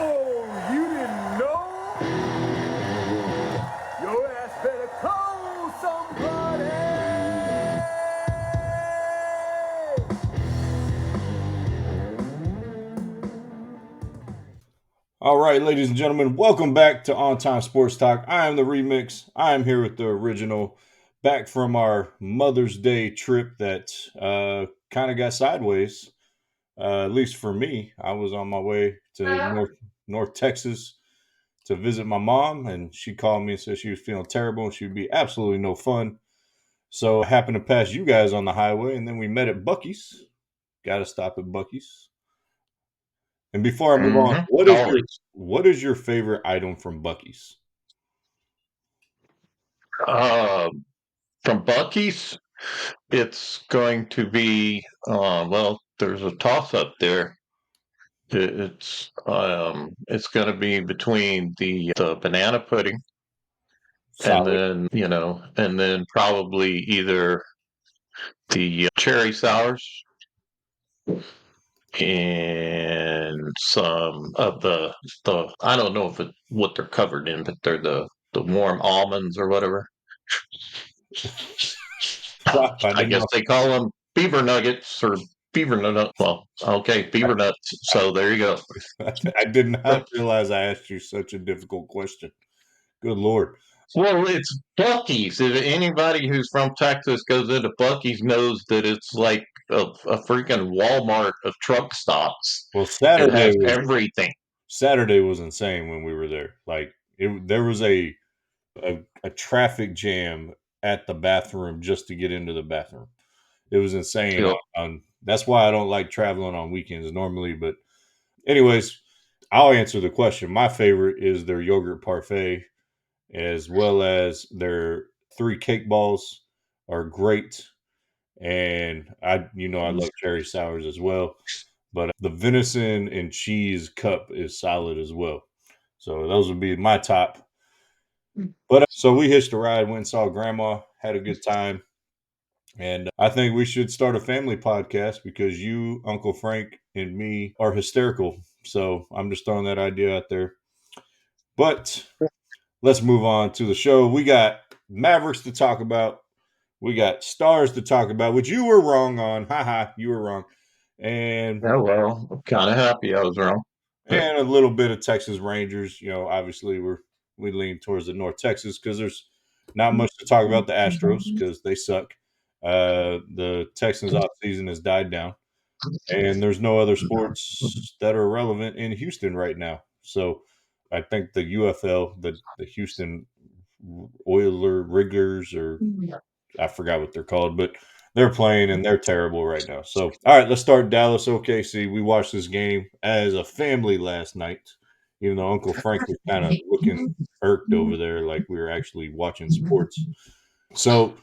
Oh, you didn't know? Your ass better call somebody! All right, ladies and gentlemen, welcome back to On Time Sports Talk. I am the remix. I am here with the original, back from our Mother's Day trip that kind of got sideways. At least for me, I was on my way to North Texas to visit my mom, and she called me and said she was feeling terrible and she would be absolutely no fun. So I happened to pass you guys on the highway, and then we met at Bucky's. Got to stop at Bucky's. And before I move on, Always. what is your favorite item from Bucky's? Uh, from Bucky's, it's going to be there's a toss up there. It's going to be between the banana pudding and Solid. then probably either the cherry sours and some of the I don't know if what they're covered in, but they're the warm almonds or whatever. Stop. I I did guess not. they call them beaver nuggets or beaver nut. Well, okay, beaver nuts. So there you go. I did not realize I asked you such a difficult question. Good Lord. Well, it's Bucky's. If anybody who's from Texas goes into Bucky's knows that it's like a freaking Walmart of truck stops. Well, It has everything. Saturday was insane when we were there. Like there was a traffic jam at the bathroom just to get into the bathroom. It was insane. Yep. That's why I don't like traveling on weekends normally. But anyways, I'll answer the question. My favorite is their yogurt parfait, as well as their three cake balls are great. And I love cherry sours as well. But the venison and cheese cup is solid as well. So those would be my top. But so we hitched a ride, went and saw grandma, had a good time. And I think we should start a family podcast because you, Uncle Frank, and me are hysterical. So I'm just throwing that idea out there. But let's move on to the show. We got Mavericks to talk about. We got Stars to talk about, which you were wrong on. Haha, you were wrong. And Oh well, I'm kind of happy I was wrong. But a little bit of Texas Rangers. Obviously we lean towards the North Texas because there's not much to talk about the Astros because they suck. The Texans off season has died down, and there's no other sports that are relevant in Houston right now. So I think the UFL, the Houston Oiler Riggers, or I forgot what they're called, but they're playing and they're terrible right now. So, all right, let's start Dallas OKC. We watched this game as a family last night, even though Uncle Frank was kind of looking irked over there, like we were actually watching sports. So,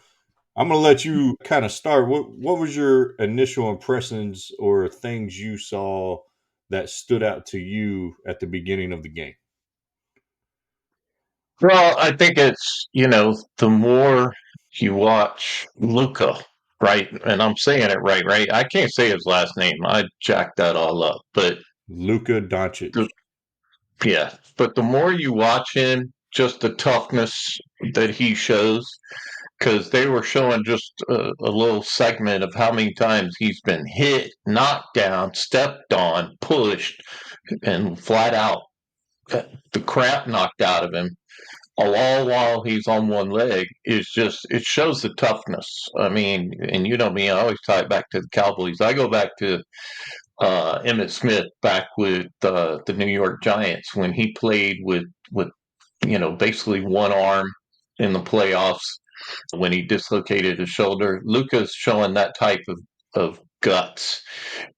I'm gonna let you kind of start. What was your initial impressions or things you saw that stood out to you at the beginning of the game? well, I think it's the more you watch Luca, right? And I'm saying it right, right? I can't say his last name. I jacked that all up, but Luka Doncic. the, yeah. But the more you watch him, just the toughness that he shows, because they were showing just a little segment of how many times he's been hit, knocked down, stepped on, pushed, and flat out the crap knocked out of him all while he's on one leg is just it shows the toughness. I mean, and you know me, I always tie it back to the Cowboys. I go back to Emmett Smith back with the New York Giants when he played with basically one arm in the playoffs when he dislocated his shoulder. Luca's showing that type of guts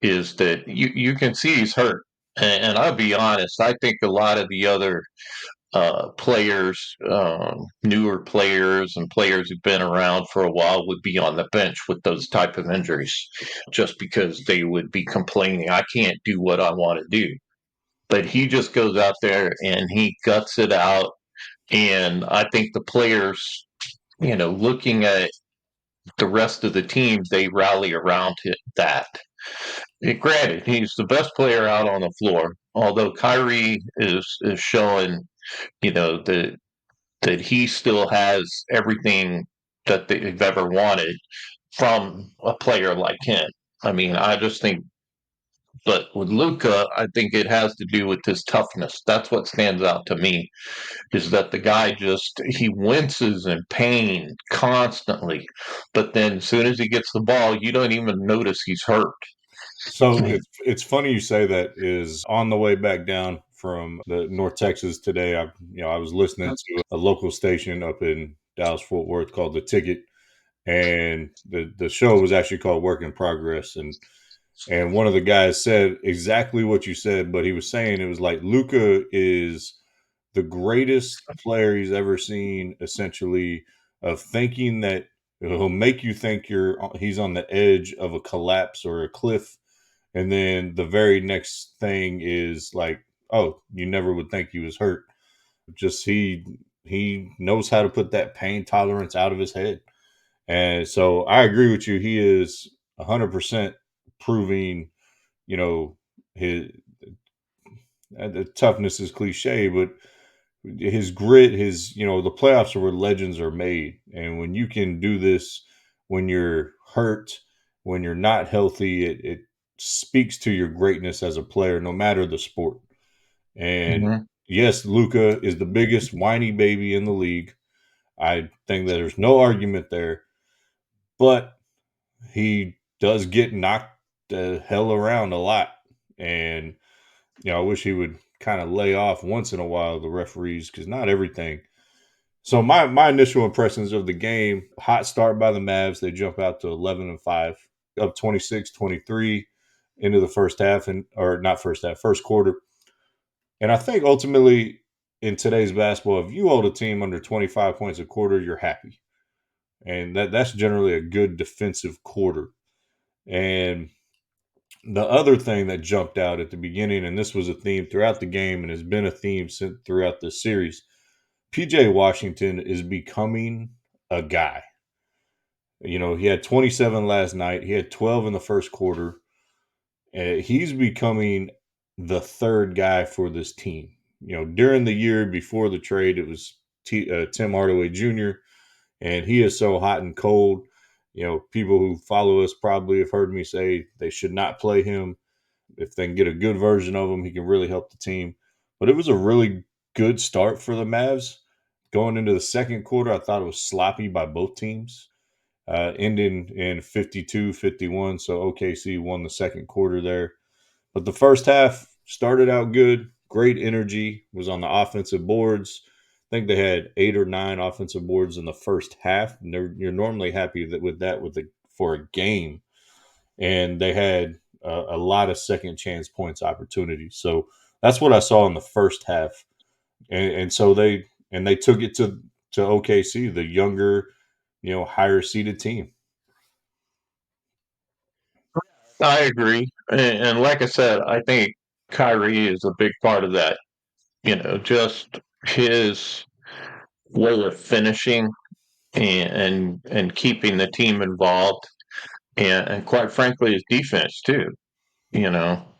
is that you can see he's hurt. And I'll be honest, I think a lot of the other players, newer players, and players who've been around for a while would be on the bench with those type of injuries, just because they would be complaining, "I can't do what I want to do." But he just goes out there and he guts it out, and I think the players, looking at the rest of the team, they rally around that. Granted, he's the best player out on the floor, although Kyrie is showing, that he still has everything that they've ever wanted from a player like him. I mean, I just think, but with Luca, I think it has to do with his toughness. That's what stands out to me, is that the guy he winces in pain constantly, but then as soon as he gets the ball, you don't even notice he's hurt. So it's funny you say that. Is on the way back down from the North Texas today. I was listening to a local station up in Dallas Fort Worth called The Ticket, and the show was actually called Work in Progress, and one of the guys said exactly what you said, but he was saying it was like Luca is the greatest player he's ever seen, essentially, of thinking that he'll make you think he's on the edge of a collapse or a cliff, and then the very next thing is like, oh, you never would think he was hurt. Just he knows how to put that pain tolerance out of his head. And so I agree with you. He is 100% proving, you know, his the toughness is cliche, but his grit, the playoffs are where legends are made. And when you can do this, when you're hurt, when you're not healthy, it speaks to your greatness as a player, no matter the sport. And Mhm. yes, Luca is the biggest whiny baby in the league. I think that there's no argument there, but he does get knocked the hell around a lot. And, I wish he would kind of lay off once in a while, the referees, because not everything. So my initial impressions of the game, hot start by the Mavs. They jump out to 11-5, up 26-23 into the first half, or not first half, first quarter. And I think ultimately in today's basketball, if you hold a team under 25 points a quarter, you're happy. And that's generally a good defensive quarter. And the other thing that jumped out at the beginning, and this was a theme throughout the game and has been a theme since throughout the series, PJ Washington is becoming a guy. He had 27 last night. He had 12 in the first quarter. He's becoming the third guy for this team. During the year before the trade, it was Tim Hardaway Jr., and he is so hot and cold. People who follow us probably have heard me say they should not play him. If they can get a good version of him, he can really help the team. But it was a really good start for the Mavs. Going into the second quarter, I thought it was sloppy by both teams, ending in 52-51. So OKC won the second quarter there. But the first half started out good. Great energy, was on the offensive boards. I think they had 8 or 9 offensive boards in the first half. And you're normally happy with that for a game. And they had a lot of second chance points opportunities. So that's what I saw in the first half. And so they took it to OKC, the younger, higher seeded team. I agree. And like I said, I think Kyrie is a big part of that. Just his way of finishing and keeping the team involved, and quite frankly, his defense too.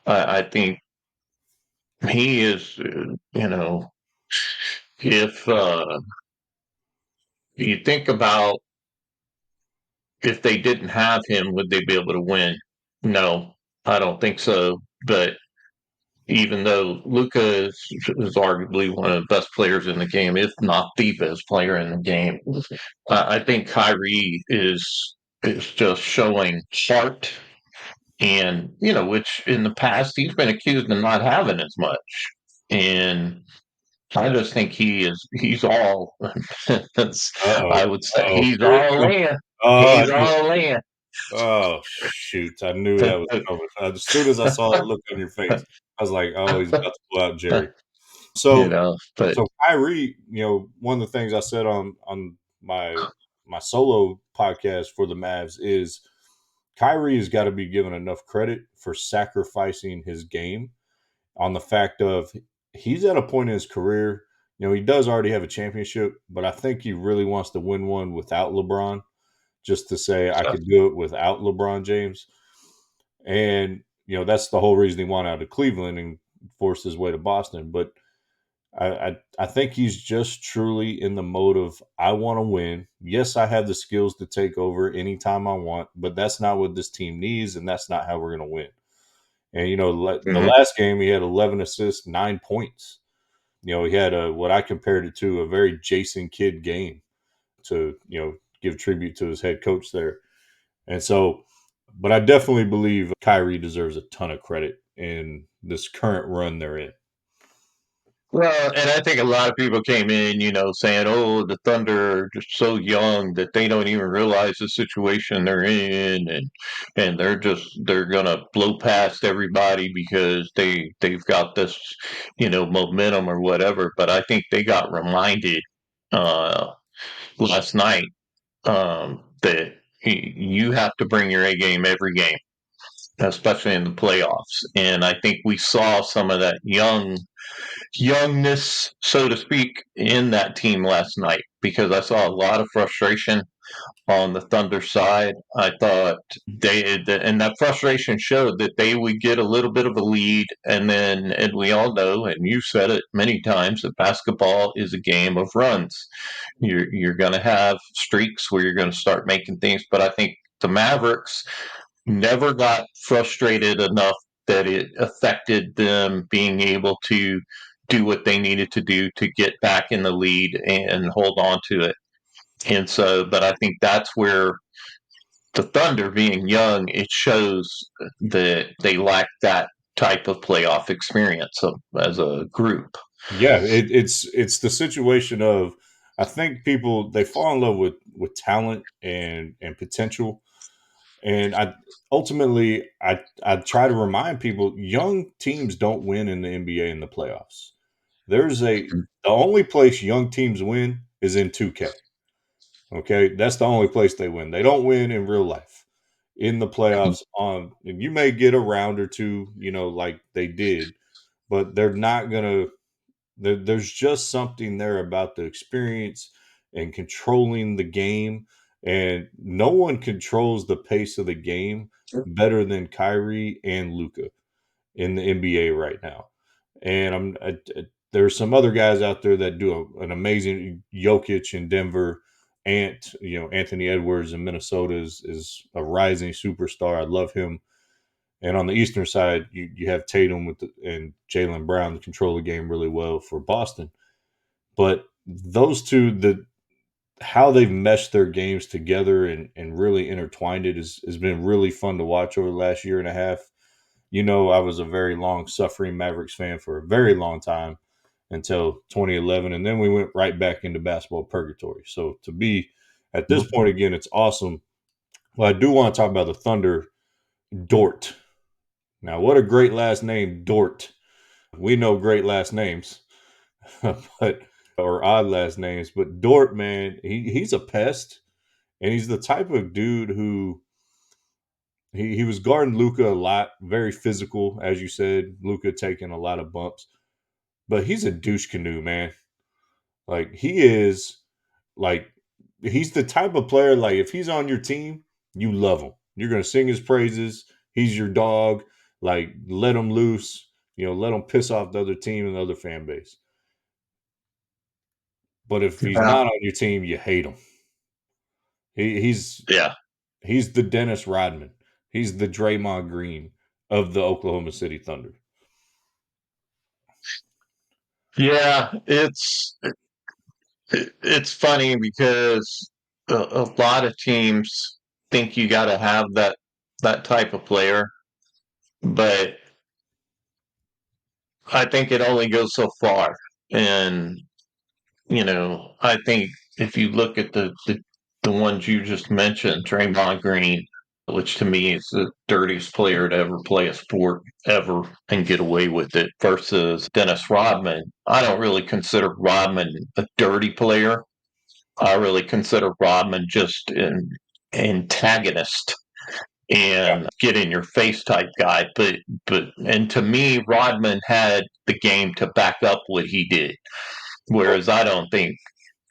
I think he is. If you think about, if they didn't have him, would they be able to win? No, I don't think so. But even though Luca is arguably one of the best players in the game, if not the best player in the game, I think Kyrie is just showing heart, and which in the past he's been accused of not having as much. And I just think he's all. Uh-oh. I would say Oh, he's here it all comes. in. Oh, I He's knew. all in. Oh, shoot. I knew that was coming. As soon as I saw that look on your face, I was like, oh, he's about to pull out Jerry. So, But so Kyrie, one of the things I said on my solo podcast for the Mavs is Kyrie has got to be given enough credit for sacrificing his game on the fact of he's at a point in his career, he does already have a championship, but I think he really wants to win one without LeBron. just to say I could do it without LeBron James. And, that's the whole reason he wanted out of Cleveland and forced his way to Boston. But I think he's just truly in the mode of, I want to win. Yes, I have the skills to take over anytime I want, but that's not what this team needs, and that's not how we're going to win. And, the Mhm. last game, he had 11 assists, 9 points. He had what I compared it to, a very Jason Kidd game, to, give tribute to his head coach there. And so, but I definitely believe Kyrie deserves a ton of credit in this current run they're in. Well, and I think a lot of people came in, saying, "Oh, the Thunder are just so young that they don't even realize the situation they're in, and they're gonna blow past everybody because they've got this, momentum or whatever." But I think they got reminded uh, last night that you have to bring your A game every game, especially in the playoffs. And I think we saw some of that youngness, so to speak, in that team last night because I saw a lot of frustration on the Thunder side. I thought and that frustration showed that they would get a little bit of a lead, and we all know, and you said it many times, that basketball is a game of runs. You're going to have streaks where you're going to start making things, but I think the Mavericks never got frustrated enough that it affected them being able to do what they needed to do to get back in the lead and hold on to it. And so, but I think that's where the Thunder, being young, it shows that they lack that type of playoff experience as a group. Yeah, it's the situation of, I think people, they fall in love with talent and potential, and I try to remind people, young teams don't win in the NBA in the playoffs. The only place young teams win is in 2K. Okay, that's the only place they win. They don't win in real life. In the playoffs, and you may get a round or two, like they did, but they're not gonna. There's just something there about the experience and controlling the game, and no one controls the pace of the game better than Kyrie and Luka in the NBA right now. And there's some other guys out there that do an amazing. Jokic in Denver, Anthony Edwards in Minnesota is a rising superstar. I love him. And on the Eastern side, you have Tatum and Jaylen Brown to control the game really well for Boston. But those two, how they've meshed their games together and really intertwined it has been really fun to watch over the last year and a half. I was a very long suffering Mavericks fan for a very long time until 2011, and then we went right back into basketball purgatory. So to be at this point again, it's awesome. Well, I do want to talk about the Thunder. Dort. Now, what a great last name, Dort. We know great last names, but or odd last names, but Dort, man, he's a pest, and he's the type of dude who he was guarding Luca a lot, very physical, as you said. Luca taking a lot of bumps, but he's a douche canoe, man. Like he is, like he's the type of player. Like if he's on your team, you love him. You're gonna sing his praises. He's your dog. Like let him loose. Let him piss off the other team and the other fan base. But if he's Yeah. not on your team, you hate him. He's Yeah. he's the Dennis Rodman. He's the Draymond Green of the Oklahoma City Thunder. Yeah, it's funny because a lot of teams think you got to have that type of player, but I think it only goes so far. And I think if you look at the ones you just mentioned, Draymond Green, which to me is the dirtiest player to ever play a sport ever and get away with it, versus Dennis Rodman. I don't really consider Rodman a dirty player. I really consider Rodman just an antagonist and get in your face type guy. But to me, Rodman had the game to back up what he did, whereas I don't think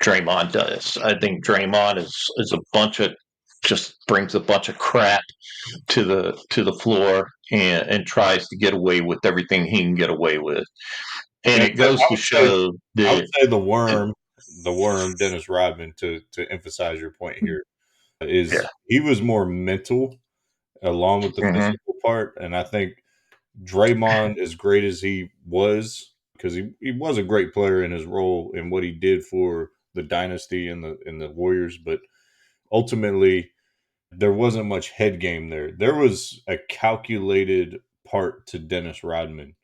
Draymond does. I think Draymond is a bunch of just brings a bunch of crap to the floor and tries to get away with everything he can get away with. And Yeah, it goes to show I would that say the worm, Dennis Rodman, to emphasize your point here, is yeah. he was more mental along with the Hmm. physical part, and I think Draymond, as great as he was, because he was a great player in his role and what he did for the dynasty and the Warriors, but ultimately there wasn't much head game there. There was a calculated part to Dennis Rodman,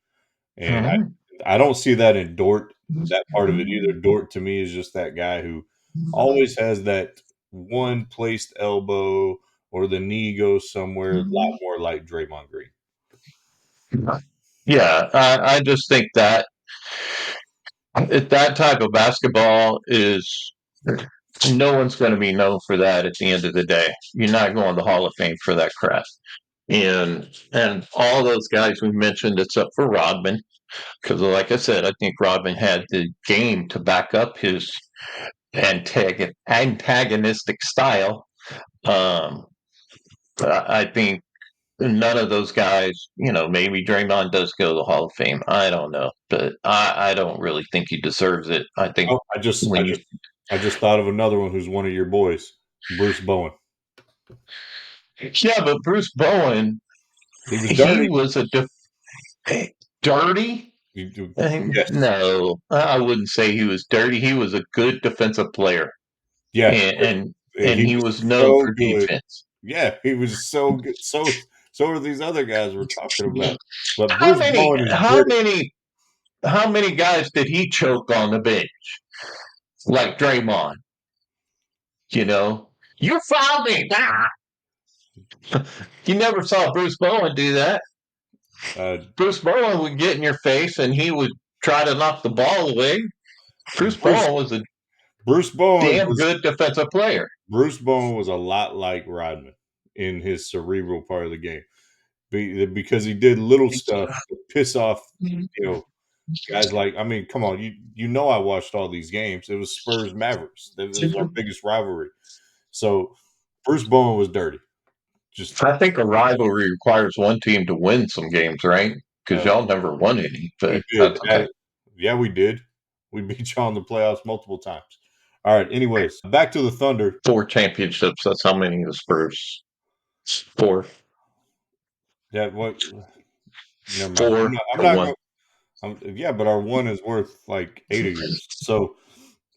and I don't see that in Dort, that part of it either. Dort to me is just that guy who always has that one placed elbow or the knee goes somewhere a lot more like Draymond Green. Yeah, I just think that that type of basketball is no one's going to be known for that at the end of the day. You're not going to the Hall of Fame for that crap. And all those guys we mentioned, except for Rodman, because like I said, I think Rodman had the game to back up his antagonistic style. Um, I think none of those guys, maybe Draymond does go to the Hall of Fame. I don't know, but I don't really think he deserves it. I think Oh, when you, I just thought of another one who's one of your boys, Bruce Bowen. yeah, but Bruce Bowen, He was he dirty. was dirty. Yes, No, I wouldn't say he was dirty. He was a good defensive player, yeah, and and he he was was known so for good. defense. Yeah, he was so good. So are these other guys we're talking about. But How Bruce many? Bowen is How dirty. many? How many guys did he choke on the bench like Draymond? You fouled me. Ah! You never saw Bruce Bowen do that. Uh, Bruce Bowen would get in your face and he would try to knock the ball away. Bruce Bruce Bowen was a Bruce Bowen damn was good defensive player. Bruce Bowen was a lot like Rodman in his cerebral part of the game, because he did little stuff to piss off, you know, guys like. I mean, come on, I watched all these games. It was Spurs Mavericks. That was our biggest rivalry. So Bruce Bowen was dirty. Just I think a rivalry requires one team to win some games, right? Because uh, y'all never won any, we but did. that's okay. Yeah, we did. We beat y'all in the playoffs multiple times. All right. Anyways, back to the Thunder. 4 championships. That's how many the Spurs. Four. Yeah. What? Never mind. Four I'm to not one. going. Yeah, but our one is worth like 8 of yours. So,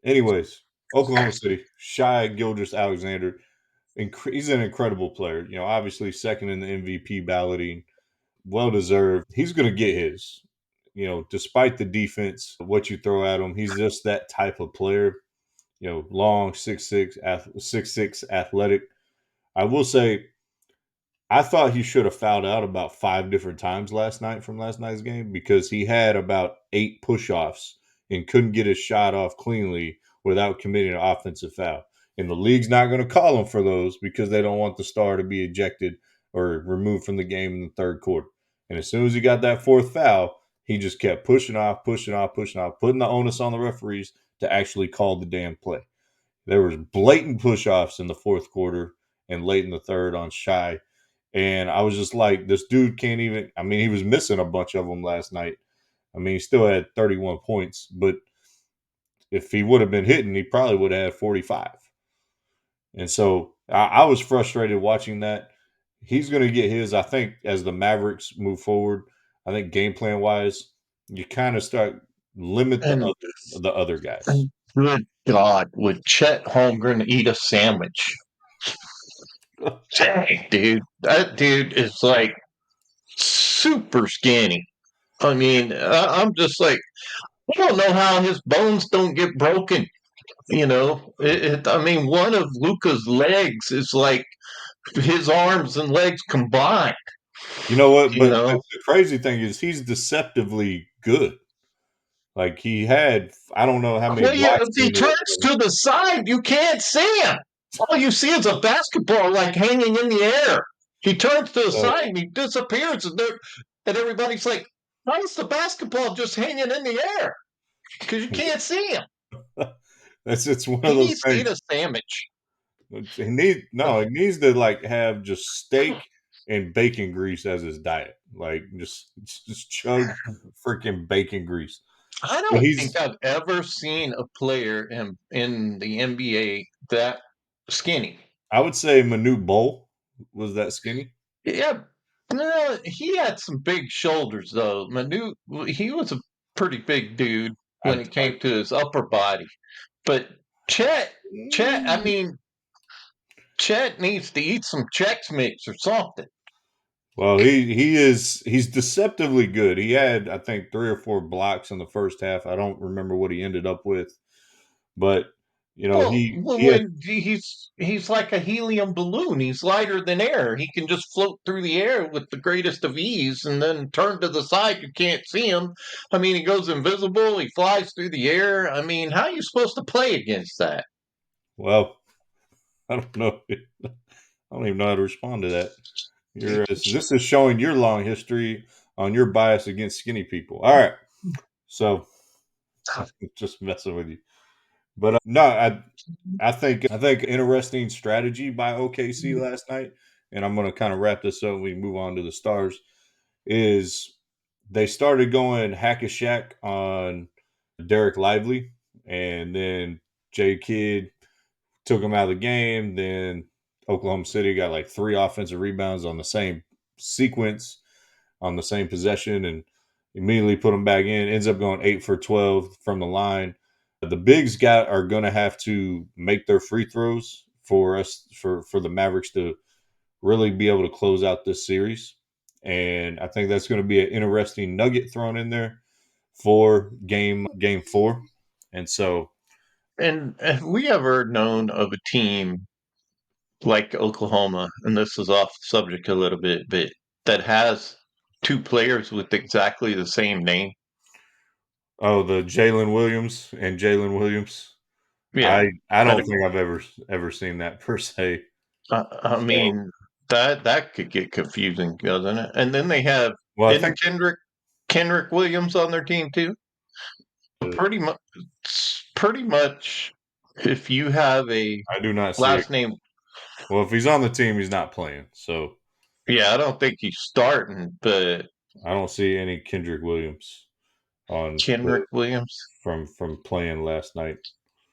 anyways, Oklahoma City, Shai Gilgeous-Alexander, he's an incredible player. Obviously second in the MVP balloting, well deserved. He's going to get his. Despite the defense, what you throw at him, he's just that type of player. Long, 6'6", athletic. I will say, I thought he should have fouled out about 5 different times last night from last night's game, because he had about 8 push-offs and couldn't get his shot off cleanly without committing an offensive foul. And the league's not going to call him for those because they don't want the star to be ejected or removed from the game in the third quarter. And as soon as he got that 4th foul, he just kept pushing off, pushing off, pushing off, putting the onus on the referees to actually call the damn play. There was blatant push-offs in the 4th quarter and late in the third on Shai, and I was just like, this dude can't even. I mean, he was missing a bunch of them last night. I mean, he still had 31 points, but if he would have been hitting, he probably would have had 45. And so I was frustrated watching that. He's going to get his. I think as the Mavericks move forward, I think game plan wise, you kind of start limit And, the other guys. and good God, would Chet Holmgren eat a sandwich? Dang, dude. That dude is like super skinny. I mean, I'm just like, I don't know how his bones don't get broken. I mean, one of Luca's legs is like his arms and legs combined. You know what? You But know, the crazy thing is, he's deceptively good. Like he had, I don't know how many well, yeah, blocks if he he ended up turns with. to the side, you can't see him. All you see is a basketball like hanging in the air. He turns to the So side and he disappears, and everybody's like, "How is the basketball just hanging in the air?" Because you can't see him. it's one of He those needs to things. eat a sandwich. He needs to like have just steak and bacon grease as his diet. Like just chug freaking bacon grease. I But don't think he's I've ever seen a player in the NBA that skinny. I would say Manute Bol was that skinny. Yeah, no, he had some big shoulders though. Manu, he was a pretty big dude when it I came to his upper body. But Chet, Chet, I mm, mean, Chet needs to eat some Chex Mix or something. well, he's deceptively good. He had I think 3 or 4 blocks in the first half. I don't remember what he ended up with, but Well, he had when he's like a helium balloon. He's lighter than air. He can just float through the air with the greatest of ease, and then turn to the side. You can't see him. I mean, he goes invisible. He flies through the air. I mean, how are you supposed to play against that? well, I don't know. I don't even know how to respond to that. This is showing your long history on your bias against skinny people. All right, so just messing with you, but no, I think interesting strategy by OKC last night, and I'm going to kind of wrap this up. We move on to the stars. Is they started going hack a Shaq on Derek Lively, and then Jay Kidd took him out of the game. Then Oklahoma City got like 3 offensive rebounds on the same sequence on the same possession and immediately put him back in. Ends up going 8 for 12 from the line. The bigs are going to have to make their free throws for the Mavericks to really be able to close out this series. And I think that's going to be an interesting nugget thrown in there for game 4. And so And have we ever known of a team like Oklahoma, and this is off the subject a little bit, but that has two players with exactly the same name? the Jalen Williams. Yeah. I And don't think I've ever seen that per se. I So mean, that could get confusing, doesn't it? And then they have well, I isn't think Kendrick Williams on their team too? Pretty much, pretty much. If you have a I do not see it. last name, Well, if he's on the team, he's not playing. So yeah, I don't think he's starting, but I don't see any Kendrick Williams on the Kendrick Williams. from playing last night.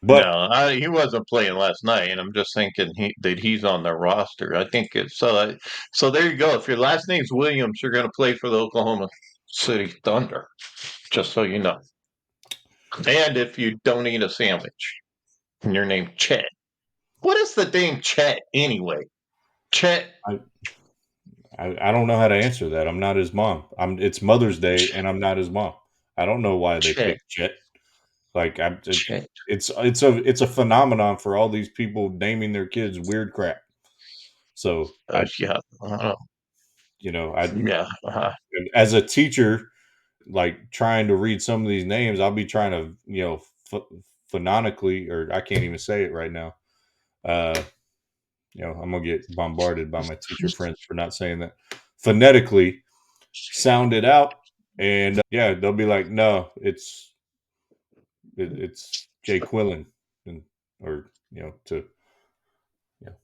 But No, he wasn't playing last night, and I'm just thinking that he's on their roster. I think it's so. So there you go. If your last name's Williams, you're going to play for the Oklahoma City Thunder. Just so you know. And if you don't eat a sandwich, and your name Chet, what is the name Chet anyway? Chet I, I don't know how to answer that. I'm not his mom. It's Mother's Day, and I'm not his mom. I don't know why they Chet picked Chet. Like Chet. it's a phenomenon for all these people naming their kids weird crap. So Yeah, I yeah. as a teacher, like trying to read some of these names, I'll be trying to phonetically, or I can't even say it right now. Uh, I'm gonna get bombarded by my teacher friends for not saying that phonetically. Sound it out, and yeah, they'll be like, "No, it's Jay Quillen," and or to you know,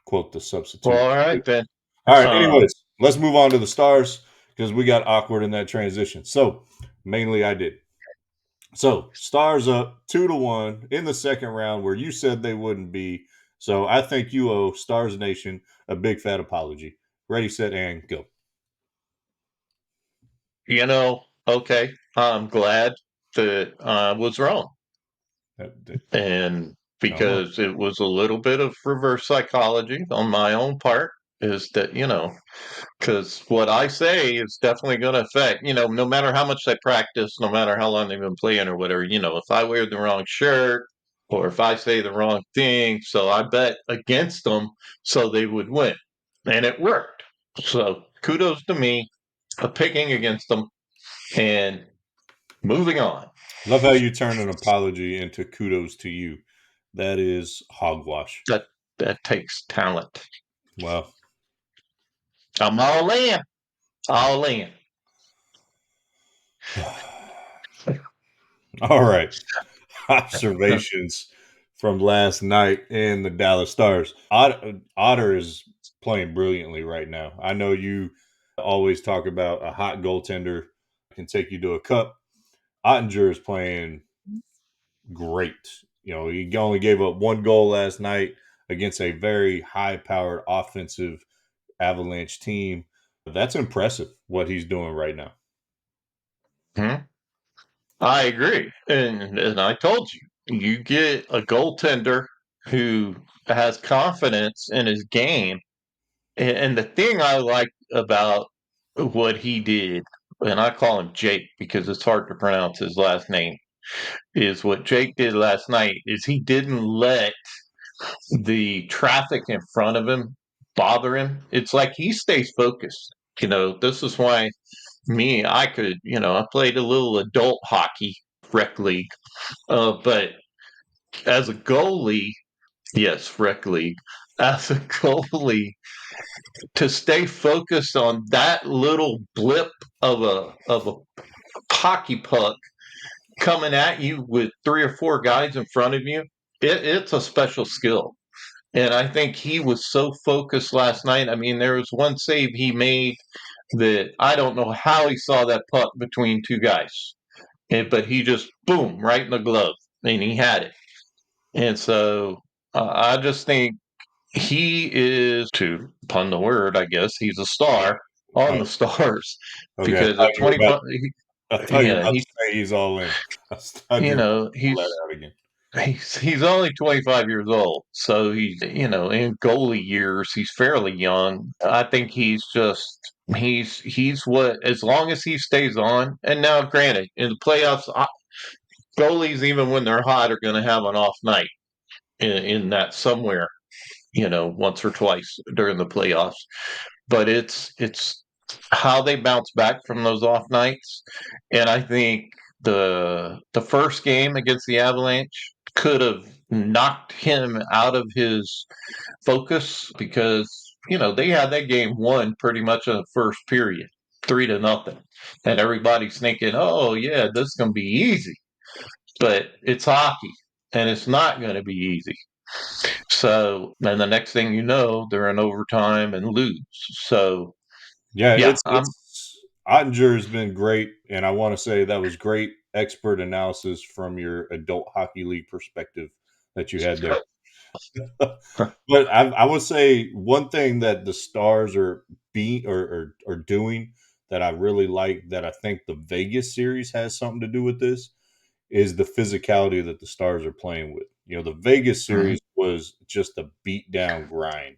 quote the Well, substitute. all right then. All right. Um, Anyways, let's move on to the stars because we got awkward in that transition. So mainly I did. So stars up 2-1 in the second round where you said they wouldn't be. So I think you owe Stars Nation a big fat apology. Ready, set, and go. okay. I'm glad that I was wrong. And All right. because it was a little bit of reverse psychology on my own part, is that, because what I say is definitely going to affect, no matter how much they practice, no matter how long they've been playing or whatever, if I wear the wrong shirt or if I say the wrong thing. So I bet against them so they would win. And it worked. So kudos to me for picking against them and moving on. Love how you turn an apology into kudos to you. That is hogwash. That takes talent. Well, I'm all in. All in. all right. Observations from last night in the Dallas Stars. Otter is playing brilliantly right now. I know you always talk about a hot goaltender can take you to a cup. Ottinger is playing great. He only gave up one goal last night against a very high-powered offensive Avalanche team. That's impressive what he's doing right now. Hmm? I agree. And I told you, you get a goaltender who has confidence in his game. And the thing I like about what he did, and I call him Jake because it's hard to pronounce his last name, is what Jake did last night is he didn't let the traffic in front of him bother him. It's like he stays focused. This is why I could, I played a little adult hockey, rec league, but as a goalie, yes, rec league, as a goalie, to stay focused on that little blip of a hockey puck coming at you with three or four guys in front of you, it's a special skill. And I think he was so focused last night. I mean, there was one save he made that I don't know how he saw that puck between two guys, but he just boom right in the glove, and he had it. And so I just think he is, to pun the word, I guess, he's a star on Oh, the Stars okay. because at 25, I thought you were yeah, about to say he's all in. I thought you you were about know, to pull that he's out again. he's only 25 years old, so he's in goalie years he's fairly young. I think he's what, as long as he stays on. And now, granted, in the playoffs, goalies, even when they're hot, are going to have an off night in that somewhere, once or twice during the playoffs. But it's how they bounce back from those off nights. And I think the first game against the Avalanche could have knocked him out of his focus because they had that game won pretty much in the first period, 3-0, and everybody's thinking, oh yeah, this is going to be easy. But it's hockey, and it's not going to be easy. So, and the next thing you know, they're in overtime and lose. So, Yeah, yeah, it's Ottinger has been great, and I want to say that was great expert analysis from your adult hockey league perspective that you had there. But I would say one thing that the Stars are being or doing that I really like that I think the Vegas series has something to do with this is the physicality that the Stars are playing with. The Vegas Mhm. series was just a beat down grind.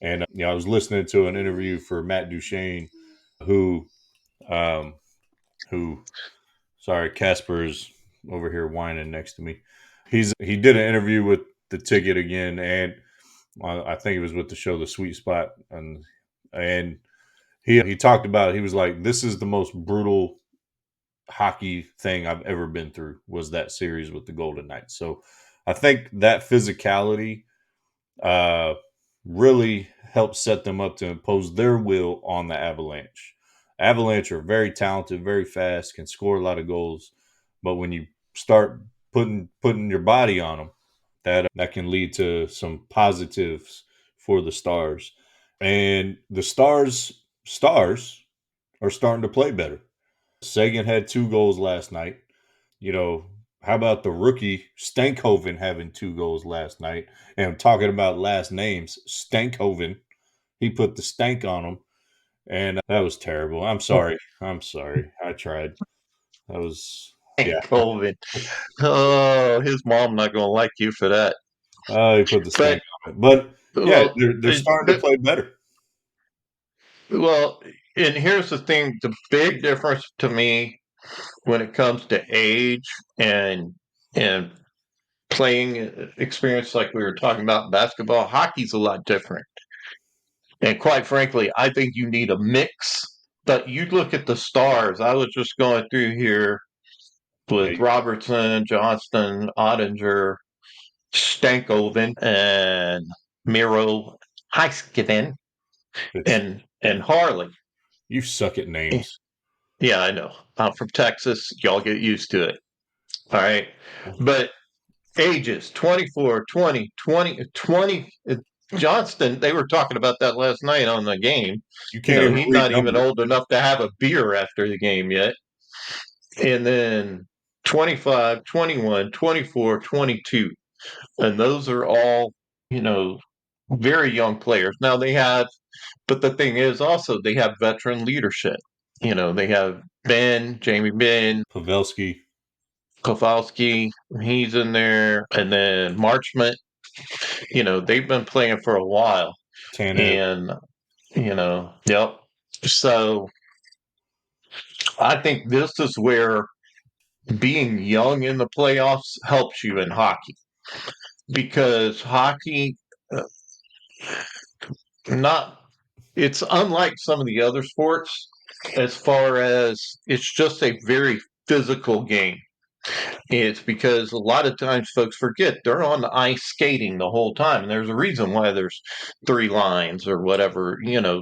And I was listening to an interview for Matt Duchene, who, um, who, sorry, Casper's over here whining next to me. He did an interview with the Ticket again, and I think it was with the show The Sweet Spot, and he talked about, he was like, this is the most brutal hockey thing I've ever been through, was that series with the Golden Knights. So I think that physicality uh, really helped set them up to impose their will on the Avalanche. Avalanche are very talented, very fast, can score a lot of goals, but when you start putting your body on them, that can lead to some positives for the Stars. And the Stars are starting to play better. Sagan had 2 goals last night. You know, how about the rookie Stankhoven having 2 goals last night? And I'm talking about last names. Stankhoven, he put the stank on him, and that was terrible. I'm sorry. I'm sorry. I tried. That was, Hey, yeah. Colvin. Oh, his mom not going to like you for that. He put the stank But on it. But yeah, well, they're starting to play better. well, and here's the thing: the big difference to me when it comes to age and and playing experience, like we were talking about in basketball, hockey's a lot different. And quite frankly, I think you need a mix. But you look at the Stars. I was just going through here Yeah, with Robertson, Johnston, Ottinger, Stankoven, and Miro Heiskanen, it's and Harley. you suck at names. Yeah, I know. I'm from Texas. Y'all get used to it. All right. But ages 24, 20, 20, 20. Johnston, they were talking about that last night on the game. You can't even He's read not even numbers. old enough to have a beer after the game yet. And then 25, 21, 24, 22. And those are all, very young players. Now they have, but the thing is also they have veteran leadership. They have Jamie Ben, Pavelski, Kowalski, he's in there, and then Marchment. They've been playing for a while. Tanev. And, yep. So I think this is where being young in the playoffs helps you in hockey because hockey, uh, not, it's unlike some of the other sports as far as it's just a very physical game. It's because a lot of times folks forget they're on the ice skating the whole time. And there's a reason why there's three lines or whatever,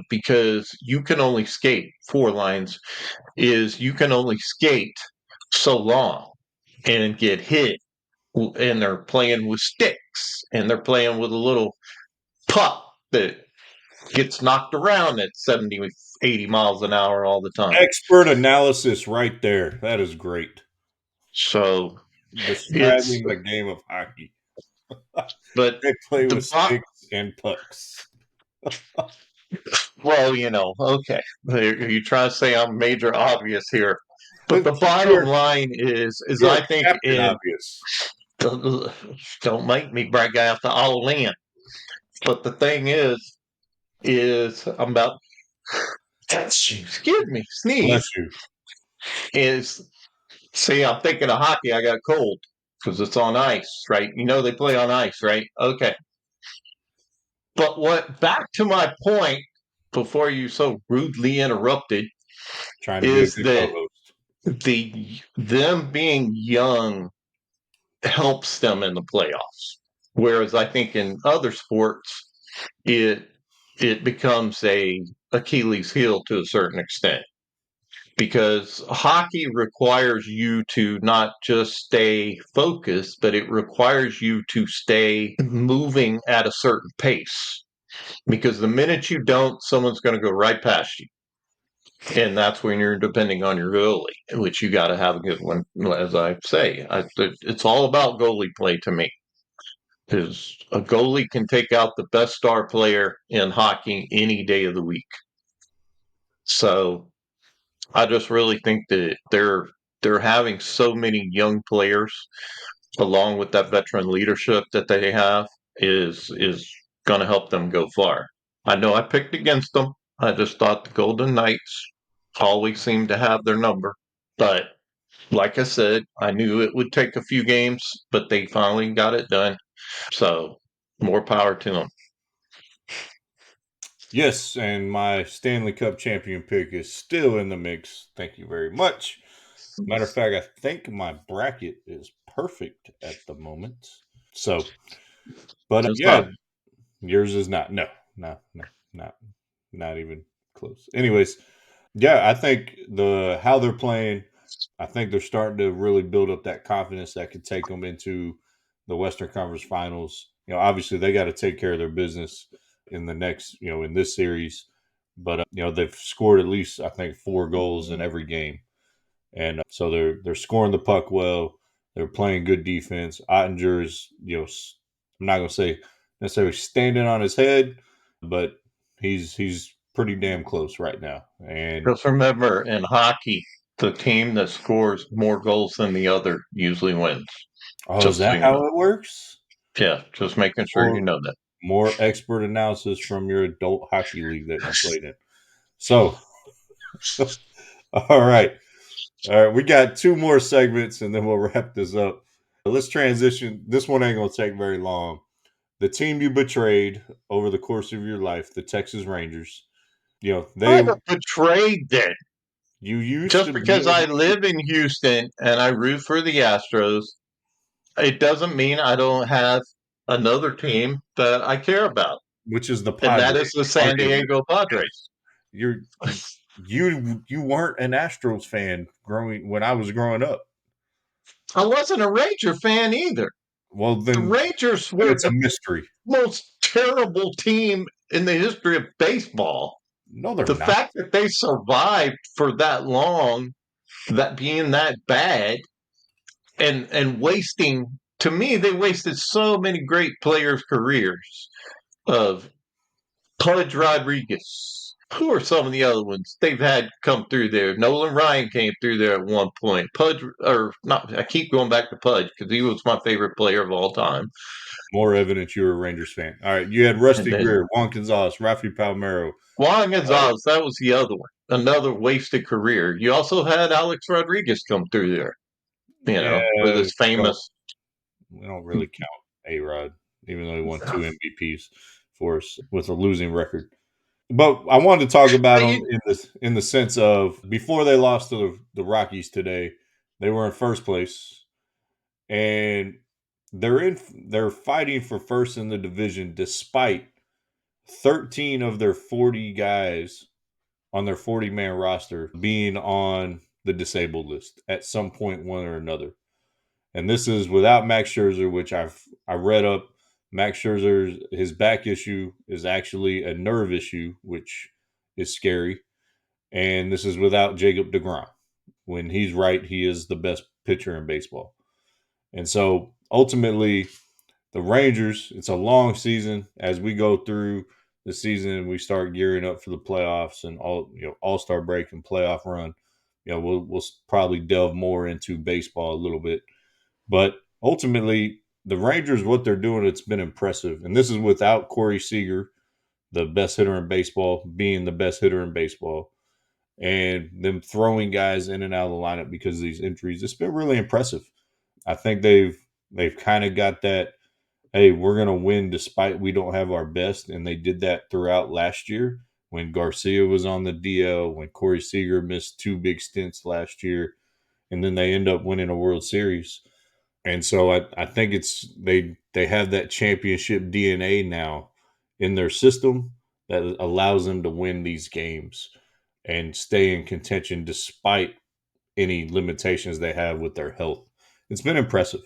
because you can only skate four lines, is you can only skate so long and get hit. And they're playing with sticks and they're playing with a little puck that gets knocked around at 70, 80 miles an hour all the time. Expert analysis right there. That is great. So it's, Describing the game of hockey. but They play the with sticks and pucks. well, okay. You try to say I'm major obvious here, but the bottom You're, line is you're I think Captain Obvious. don't make me brag out the all in. But the thing is I'm about excuse me Bless sneeze you. is see I'm thinking of hockey. I got cold because it's on ice, right? They play on ice, right? Okay. But what back to my point before you so rudely interrupted Trying to be a is good that co-host. them being young helps them in the playoffs. Whereas I think in other sports, it it becomes a Achilles heel to a certain extent because hockey requires you to not just stay focused, but it requires you to stay moving at a certain pace. Because the minute you don't, someone's going to go right past you. And that's when you're depending on your goalie, which you got to have a good one. As I say, it's all about goalie play to me. Because a goalie can take out the best star player in hockey any day of the week. So I just really think that they're having so many young players along with that veteran leadership that they have is going to help them go far. I know I picked against them. I just thought the Golden Knights always seemed to have their number. But like I said, I knew it would take a few games, but they finally got it done. So more power to them. Yes, and my Stanley Cup champion pick is still in the mix. Thank you very much. Matter of fact, I think my bracket is perfect at the moment. So, but It's yeah, not. yours is not. No, no, no, not even close. Anyways, yeah, I think how they're playing, I think they're starting to really build up that confidence that could take them into the Western Conference Finals. Obviously they got to take care of their business in the next, in this series. But they've scored at least I think 4 goals in every game, and so they're scoring the puck well. They're playing good defense. Ottinger's, I'm not gonna say necessarily standing on his head, but he's pretty damn close right now. And Just remember in hockey, the team that scores more goals than the other usually wins. oh, is Just so that you know. how it works? Yeah, just making sure you More know that. more expert analysis from your adult hockey league that you played in. So, all right. All right, we got 2 more segments and then we'll wrap this up. Let's transition. This one ain't going to take very long. The team you betrayed over the course of your life, the Texas Rangers. I They have betrayed them. you used Just to be because a I live in Houston and I root for the Astros, it doesn't mean I don't have another team that I care about, which is the and Padres. that is the You San already Diego yes. Padres. You're you weren't an Astros fan growing when I was growing up. I wasn't a Ranger fan either. Well, The then Rangers were it's a the mystery. most terrible team in the history of baseball. No, they're The not. fact that they survived for that long, that being that bad, and wasting, to me, they wasted so many great players' careers of Pudge Rodriguez. Who are some of the other ones they've had come through there? Nolan Ryan came through there at one point. Pudge, or not, I keep going back to Pudge because he was my favorite player of all time. More evidence you're a Rangers fan. All right, you had And Rusty then Greer, Juan Gonzalez, Rafi Palmeiro. Juan Gonzalez, that was the other one. Another wasted career. You also had Alex Rodriguez come through there, with Yeah, his famous. we don't really count A-Rod, even though he won 2 MVPs for us with a losing record. But I wanted to talk about them in the sense of before they lost to the Rockies today, they were in first place, and they're fighting for first in the division despite 13 of their 40 guys on their 40-man roster being on the disabled list at some point, one or another. And this is without Max Scherzer, which I read up. Max Scherzer, his back issue is actually a nerve issue, which is scary. And this is without Jacob DeGrom. When he's right, he is the best pitcher in baseball. And so ultimately, the Rangers, it's a long season. As we go through the season, we start gearing up for the playoffs and all-star break and playoff run. We'll probably delve more into baseball a little bit. But ultimately, the Rangers, what they're doing, it's been impressive. And this is without Corey Seager, the best hitter in baseball, being the best hitter in baseball, and them throwing guys in and out of the lineup because of these injuries. It's been really impressive. I think they've kind of got that, hey, we're going to win despite we don't have our best. And they did that throughout last year when Garcia was on the DL, when Corey Seager missed 2 big stints last year, and then they end up winning a World Series. And so I think it's they have that championship DNA now in their system that allows them to win these games and stay in contention despite any limitations they have with their health. It's been impressive.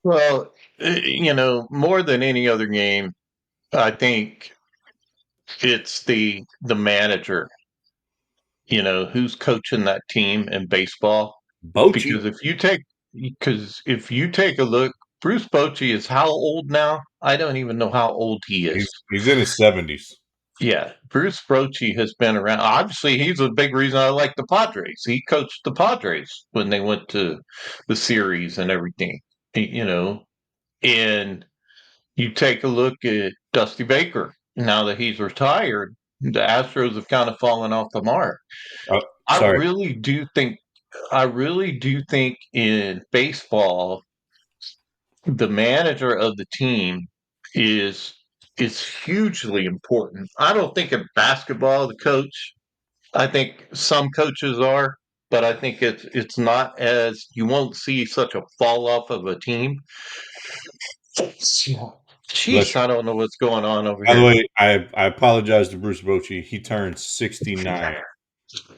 Well, more than any other game, I think it's the manager, who's coaching that team in baseball. Bochy, Because if you take a look, Bruce Bochy is how old now? I don't even know how old he is. he's in his 70s. Yeah, Bruce Bochy has been around. Obviously, he's a big reason I like the Padres. He coached the Padres when they went to the series and everything. And you take a look at Dusty Baker. Now that he's retired, the Astros have kind of fallen off the mark. Oh, I sorry. really do think I really do think in baseball, the manager of the team is is hugely important. I don't think in basketball the coach. I think some coaches are, but I think it's not as you won't see such a fall off of a team. Bless Jeez, you. I don't know what's going on over By the here. way, I apologize to Bruce Bochy. He turned 69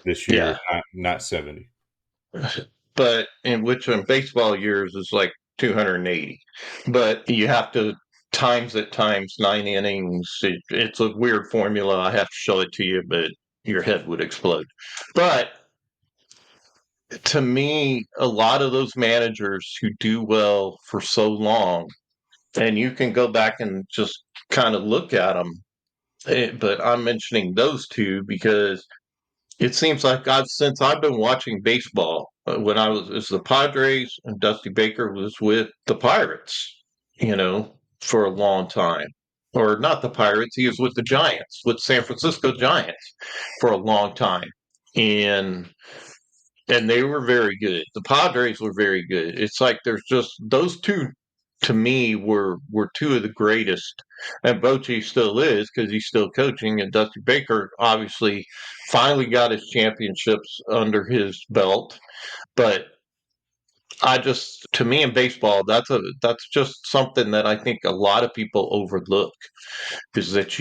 this year, Yeah, not 70. but in baseball years is like 280. But you have to times it times 9 innings. It's a weird formula. I have to show it to you, but your head would explode. But to me, a lot of those managers who do well for so long, and you can go back and just kind of look at them. But I'm mentioning those two because it seems like since I've been watching baseball, when it's the Padres and Dusty Baker was with the Pirates, for a long time. Or not the Pirates, he was with the Giants, with San Francisco Giants for a long time. And they were very good. The Padres were very good. It's like there's just those two to me were two of the greatest. And Bochy still is because he's still coaching, and Dusty Baker obviously finally got his championships under his belt. But to me in baseball, that's just something that I think a lot of people overlook is that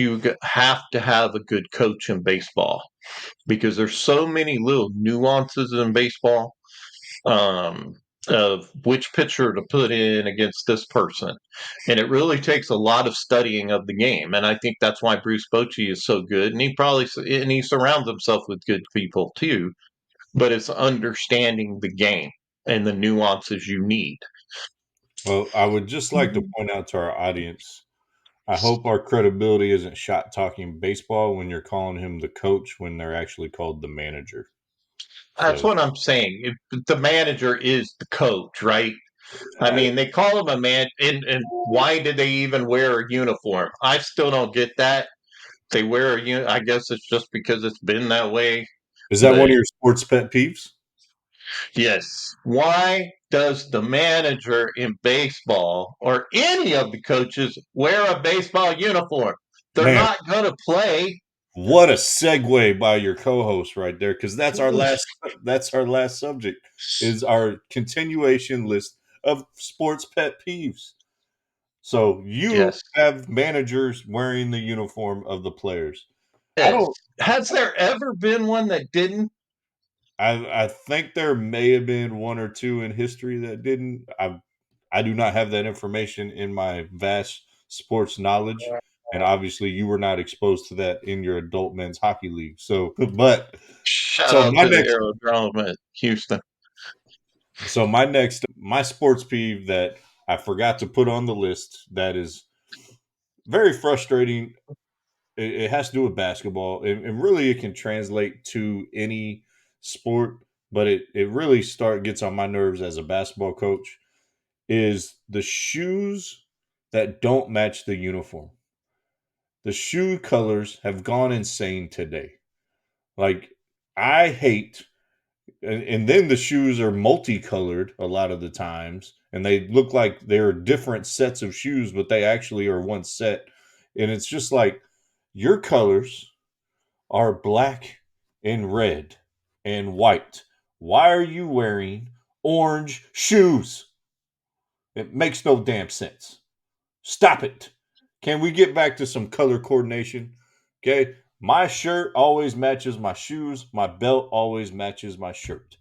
have to have a good coach in baseball because there's so many little nuances in baseball. of which pitcher to put in against this person. And it really takes a lot of studying of the game. And I think that's why Bruce Bochy is so good. And he surrounds himself with good people too. But it's understanding the game and the nuances you need. Well, I would just like to point out to our audience, I hope our credibility isn't shot talking baseball when you're calling him the coach when they're actually called the manager. That's So what I'm saying. The manager is the coach, right? I I, mean, they call him a man. And why did they even wear a uniform? I still don't get that. They wear a uniform. I guess it's just because it's been that way. is that one of But your sports pet peeves? yes, why does the manager in baseball or any of the coaches wear a baseball uniform? They're Man, not going to play. what a segue by your co-host right there, because that's our last subject is our continuation list of sports pet peeves. So you Yes. have managers wearing the uniform of the players. I Yes. don't. Has there ever been one that didn't? I think there may have been one or two in history that didn't. I do not have that information in my vast sports knowledge, and obviously you were not exposed to that in your adult men's hockey league. So, but Shout so out my to the next Aerodrome at Houston. my sports peeve that I forgot to put on the list that is very frustrating. It has to do with basketball, and really it can translate to any sport, but it really gets on my nerves as a basketball coach is the shoes that don't match the uniform. The shoe colors have gone insane today. Like I hate and then the shoes are multicolored a lot of the times and they look like they're different sets of shoes but they actually are one set, and it's just like your colors are black and red and white. Why are you wearing orange shoes? It makes no damn sense. Stop it. Can we get back to some color coordination? Okay. My shirt always matches my shoes. My belt always matches my shirt.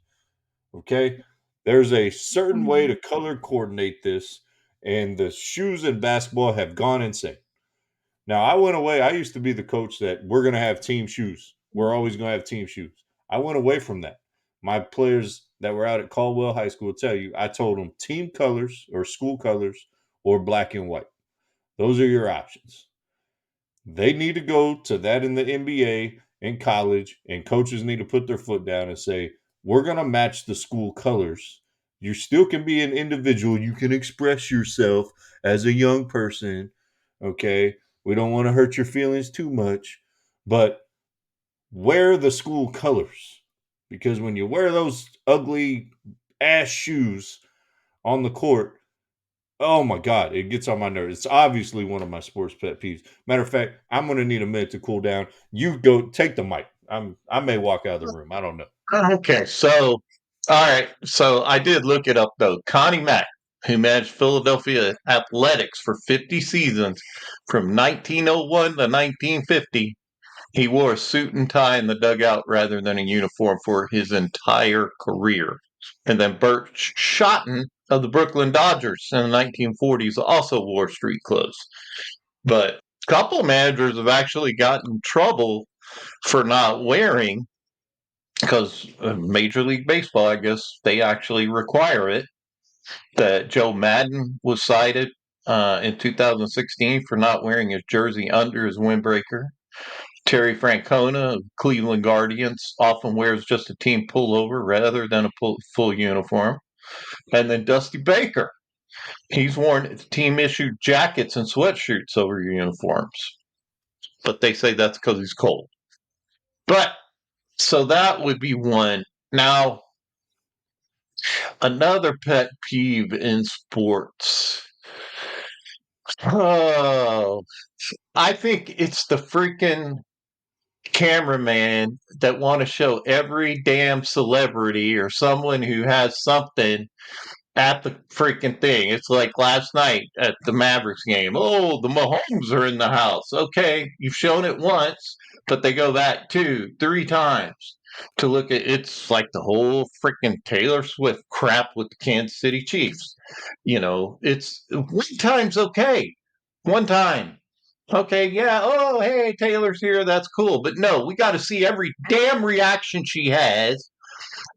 Okay. There's a certain way to color coordinate this, and the shoes in basketball have gone insane. Now, I went away. I used to be the coach that we're going to have team shoes. We're always going to have team shoes. I went away from that. My players that were out at Caldwell High School will tell you, I told them team colors or school colors or black and white. Those are your options. They need to go to that in the NBA and college, and coaches need to put their foot down and say, we're going to match the school colors. You still can be an individual. You can express yourself as a young person. Okay. We don't want to hurt your feelings too much, but wear the school colors, because when you wear those ugly ass shoes on the court, oh my God, it gets on my nerves. It's obviously one of my sports pet peeves. Matter of fact, I'm going to need a minute to cool down. You go take the mic. I may walk out of the room. I don't know. Okay, so all right, so I did look it up though. Connie Mack, who managed Philadelphia Athletics for 50 seasons from 1901 to 1950, he wore a suit and tie in the dugout rather than a uniform for his entire career. And then Bert Schotten of the Brooklyn Dodgers in the 1940s also wore street clothes. But a couple of managers have actually gotten in trouble for not wearing, because Major League Baseball, I guess, they actually require it. That Joe Madden was cited in 2016 for not wearing his jersey under his windbreaker. Terry Francona of Cleveland Guardians often wears just a team pullover rather than a full uniform. And then Dusty Baker, he's worn team issued jackets and sweatshirts over uniforms. But they say that's because he's cold. But so that would be one. Now, another pet peeve in sports. Oh, I think it's the freaking cameraman that want to show every damn celebrity or someone who has something at the freaking thing. It's like last night at the Mavericks game. Oh, the Mahomes are in the house. Okay, you've shown it once, but they go back two, three times. to look at. It's like the whole freaking Taylor Swift crap with the Kansas City Chiefs. It's one time's okay. One time. Okay, yeah. Oh, hey, Taylor's here. That's cool. But no, we got to see every damn reaction she has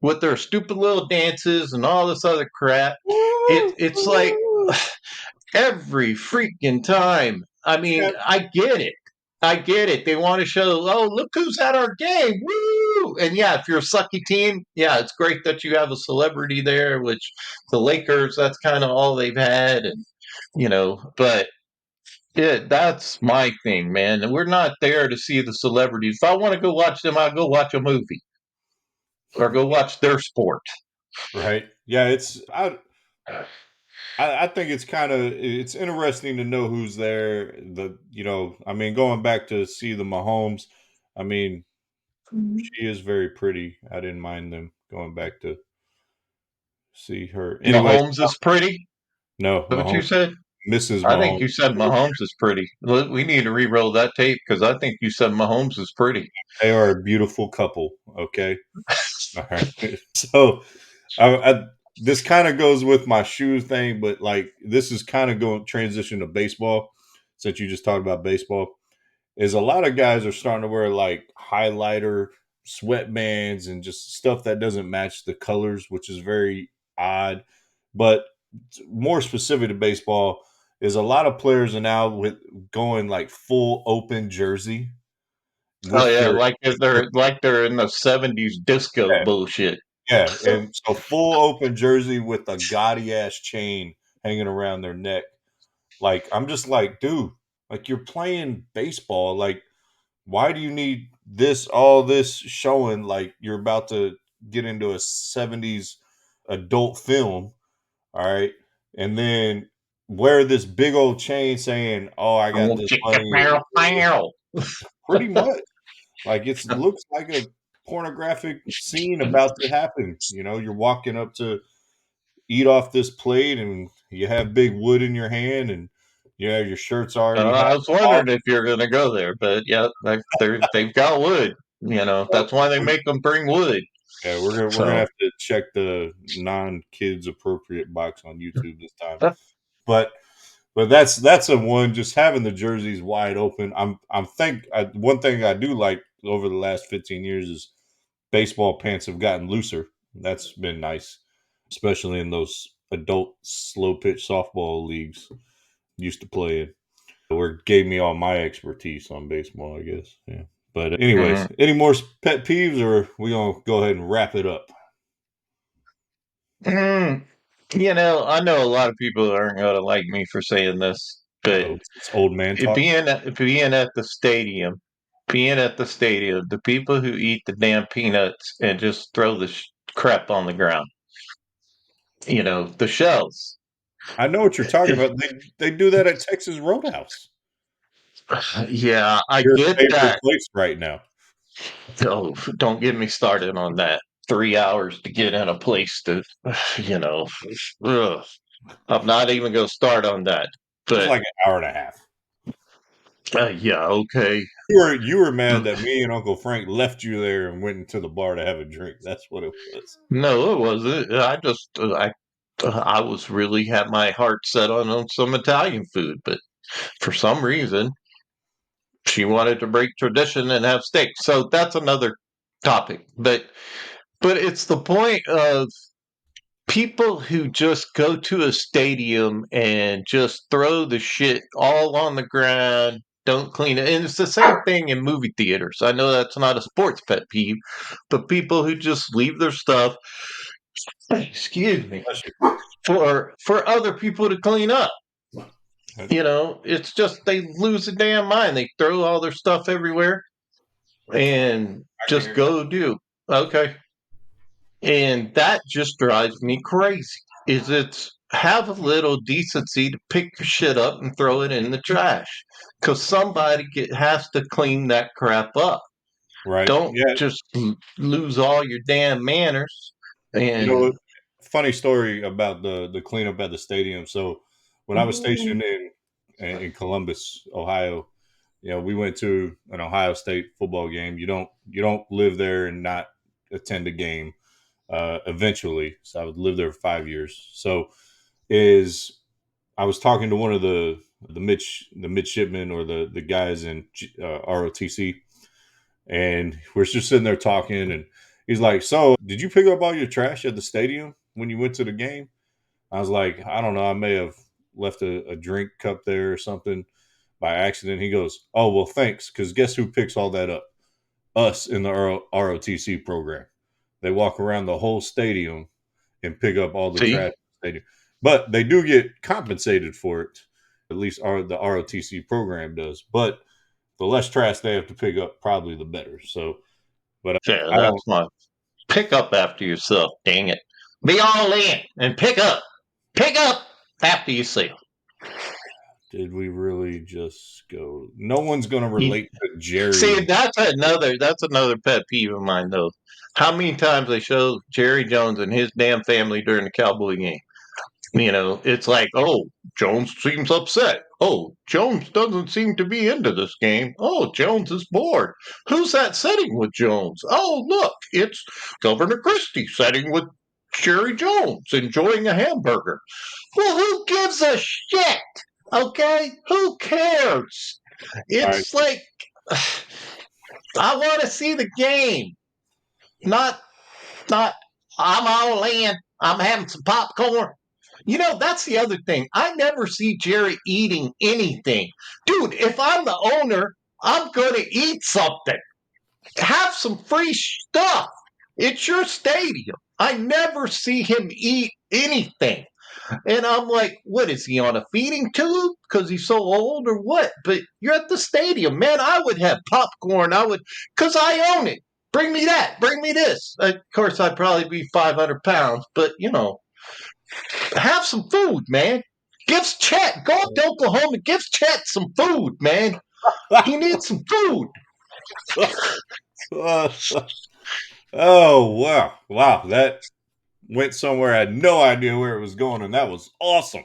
with their stupid little dances and all this other crap. It's like every freaking time. I mean, Champ, I get it. I get it. They want to show, oh, look who's at our game. Woo! And yeah, if you're a sucky team, yeah, it's great that you have a celebrity there, which the Lakers, that's kind of all they've had. But yeah, that's my thing, man. And we're not there to see the celebrities. If I want to go watch them, I'll go watch a movie or go watch their sport. right? Yeah, I think it's interesting to know who's there. I mean, going back to see the Mahomes, I mean, she is very pretty. I didn't mind them going back to see her. Anyways, Mahomes is pretty. no, What you Mahomes, said? Mrs. I think Mahomes. you said Mahomes is pretty. Look, we need to re-roll that tape because I think you said Mahomes is pretty. They are a beautiful couple. Okay, all right. So, this kind of goes with my shoe thing, but like this is kind of going transition to baseball. Since you just talked about baseball, is a lot of guys are starting to wear like highlighter sweatbands and just stuff that doesn't match the colors, which is very odd. But more specific to baseball, is a lot of players are now with going like full open jersey Oh with yeah, their like they're in the '70s disco yeah, bullshit. yeah, and so full open jersey with a gaudy ass chain hanging around their neck. Like I'm just like, dude, like you're playing baseball. Like, why do you need all this showing like you're about to get into a 70s adult film? All right. And then wear this big old chain saying, "Oh, I got Oh, this chicka, money." meow, meow. Pretty much. Like it looks like a pornographic scene about to happen. You're walking up to eat off this plate and you have big wood in your hand and your shirt's already half I was off. wondering if you're going to go there, but yeah, they've got wood. That's why they make them bring wood. Yeah, we're gonna So, have to check the non-kids appropriate box on YouTube this time. But that's a one. Just having the jerseys wide open. One thing I do like over the last 15 years is baseball pants have gotten looser. That's been nice, especially in those adult slow pitch softball leagues used to play in, where it gave me all my expertise on baseball, I guess. Yeah. But anyways, mhm. any more pet peeves, or we gonna go ahead and wrap it up? Mm, I know a lot of people aren't going to like me for saying this, but Oh, it's old man talk. being at the stadium, the people who eat the damn peanuts and just throw the crap on the ground, the shells. I know what you're talking about. They do that at Texas Roadhouse. Yeah, I Your get favorite that. place right now. Oh, don't get me started on that. 3 hours to get in a place to, you know, ugh. I'm not even going to start on that. It was But like an hour and a half. yeah, okay. You were mad that me and Uncle Frank left you there and went into the bar to have a drink. That's what it was. No, it wasn't. I was really had my heart set on some Italian food, but for some reason she wanted to break tradition and have steak. So that's another topic. But it's the point of people who just go to a stadium and just throw the shit all on the ground, don't clean it. And it's the same thing in movie theaters. I know that's not a sports pet peeve, but people who just leave their stuff, excuse me, Bless you. for other people to clean up. I It's just they lose the damn mind. They throw all their stuff everywhere and can just hear you. go do. Okay. And that just drives me crazy. Is it's have a little decency to pick your shit up and throw it in the trash. Because has to clean that crap up. Right. Don't Yeah. just lose all your damn manners. You know, And funny story about the cleanup at the stadium. So when I was stationed in Columbus, Ohio, we went to an Ohio State football game. You don't live there and not attend a game eventually. So I would live there for 5 years. So is I was talking to one of the midshipmen or the guys in ROTC, and we're just sitting there talking, and he's like, "So, did you pick up all your trash at the stadium when you went to the game?" I was like, "I don't know. I may have left a drink cup there or something by accident." He goes, "Oh, well, thanks, because guess who picks all that up? Us in the ROTC program. They walk around the whole stadium and pick up all the See, trash in the stadium, but they do get compensated for it. At least the ROTC program does. But the less trash they have to pick up, probably the better. So, but yeah, I don't. that's my pick up after yourself. Dang it, be all in and pick up after yourself. Did we really just go? No one's going to You, relate to see, Jerry. that's another pet peeve of mine though. How many times they show Jerry Jones and his damn family during the Cowboy game? It's like, oh, Jones seems upset. Oh, Jones doesn't seem to be into this game. Oh, Jones is bored. Who's that sitting with Jones? Oh, look, it's Governor Christie sitting with Jerry Jones enjoying a hamburger. Well, who gives a shit? Okay? Who cares? All right. It's like, I want to see the game, not, not, I'm all in. I'm having some popcorn. That's the other thing. I never see Jerry eating anything. Dude, if I'm the owner, I'm going to eat something. Have some free stuff. It's your stadium. I never see him eat anything. And I'm like, what is he on a feeding tube because he's so old or what? But you're at the stadium, man. I would have popcorn. Because I own it. Bring me that. Bring me this. Of course, I'd probably be 500 pounds, but have some food, man. Go up to Oklahoma, give Chet some food, man. He needs some food. Oh wow, wow! That went somewhere I had no idea where it was going, and that was awesome.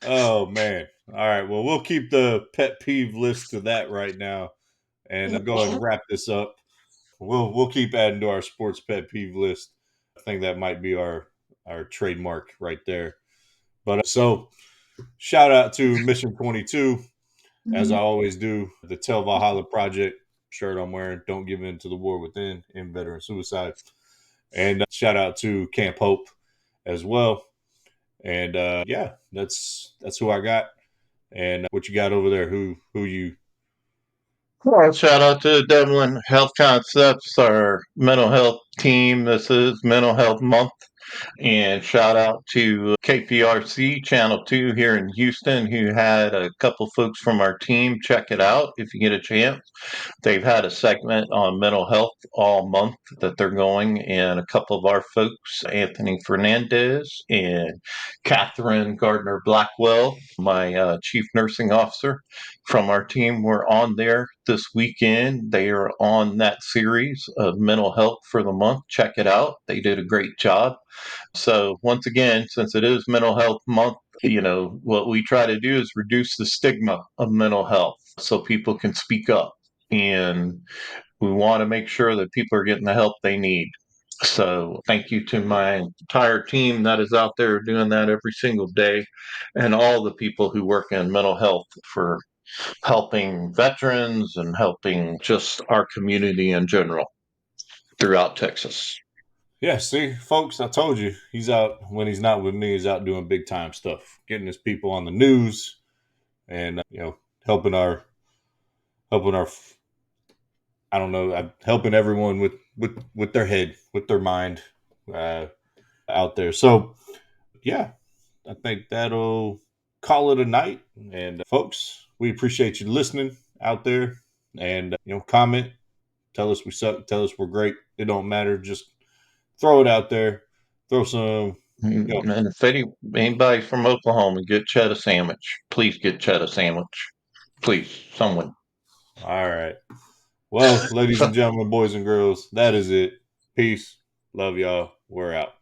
Oh man! All right, well, we'll keep the pet peeve list to that right now, and go ahead and wrap this up. We'll keep adding to our sports pet peeve list. I think that might be our trademark right there. But so shout out to Mission 22, as I always do. The Tell Valhalla Project shirt I'm wearing. Don't give in to the war within in veteran suicide. And shout out to Camp Hope as well. And yeah, that's who I got. And what you got over there? Who you? Well, shout out to Dublin Health Concepts, our mental health team. This is Mental Health Month. And shout out to KPRC Channel 2 here in Houston, who had a couple folks from our team check it out if you get a chance. They've had a segment on mental health all month that they're going, and a couple of our folks, Anthony Fernandez and Catherine Gardner Blackwell, my chief nursing officer from our team, were on there this weekend. They are on that series of mental health for the month. Check it out. They did a great job. So, once again, since it is Mental Health Month, what we try to do is reduce the stigma of mental health so people can speak up. And we want to make sure that people are getting the help they need. So, thank you to my entire team that is out there doing that every single day, and all the people who work in mental health for helping veterans and helping just our community in general throughout Texas. Yeah, see, folks, I told you he's out when he's not with me. He's out doing big time stuff, getting his people on the news, and helping our I don't know, helping everyone with their head, with their mind, uh, out there. So yeah, I think that'll call it a night. And folks, we appreciate you listening out there, and comment, tell us we suck, tell us we're great. It don't matter. Just throw it out there. Throw some. You know, And if anybody from Oklahoma get Chet a sandwich, please get Chet a sandwich. Please, someone. all right. Well, ladies and gentlemen, boys and girls, that is it. Peace. Love y'all. We're out.